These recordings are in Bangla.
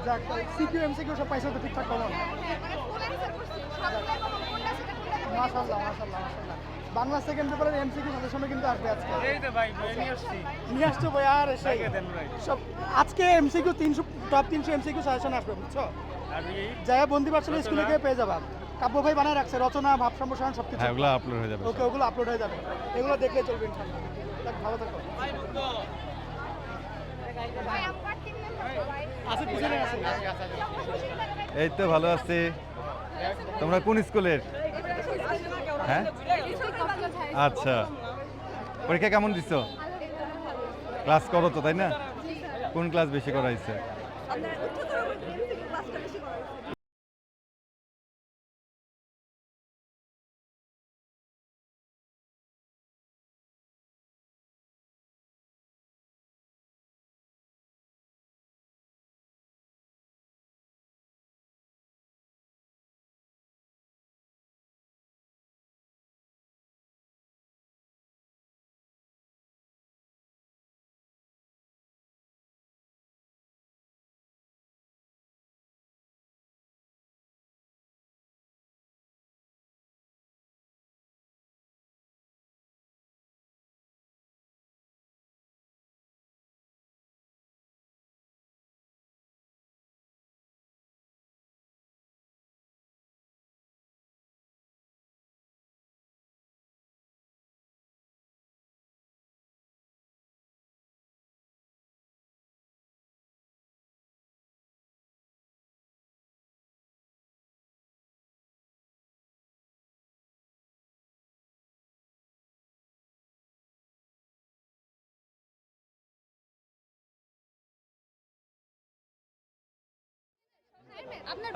যাক সিকিউ এমসিকিউ সব পাইছো তো ঠিকঠাক কমন। মাশাআল্লাহ মাশাআল্লাহ মাশাআল্লাহ। বাংলা সেকেন্ড পেপারের এমসিকিউ সাজেশনও কিন্তু আসবে আজকে। এই তো ভাই বই নিয়ে আসছি। নিয়ে আসছো ভাই আর এসে আগে দেন ভাই। সব আজকে এমসিকিউ 300 টপ 300 এমসিকিউ সাজেশন আসবে বুঝছো? আর এই যায়া বন্দি পাঠশালা রচনা? স্কুলে গিয়ে পেয়ে যাবা। কাব্য ভাই বানায় রাখছে রচনা ভাব সম্প্রসারণ সবকিছু। হ্যাঁ, ওগুলো আপলোড হয়ে যাবে। ওকে ওগুলো আপলোড হয়ে যাবে। এগুলো দেখলে চলবে ইনশাআল্লাহ। যাক ভালো থাকো। আছে পিছনে আছে। এই তো ভালো আছি। তোমরা কোন স্কুলের? হ্যাঁ, আচ্ছা। পরীক্ষা কেমন দিছো? ক্লাস করো তো, তাই না? কোন ক্লাস বেশি করাইছে?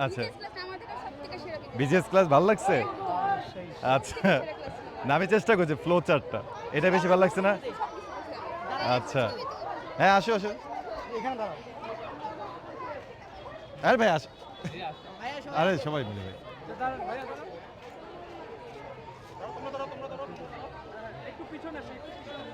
আচ্ছা, বিজেএস ক্লাস ভালো লাগছে? আচ্ছা, না আমি চেষ্টা করছি ফ্লো চার্টটা, এটা বেশি ভালো লাগছে না? আচ্ছা, হ্যাঁ আসো আসো। এখানে দাঁড়াও। আরে ভাই আসো, আরে সবাই মিলে ভাই। একটু পিছনে আসো।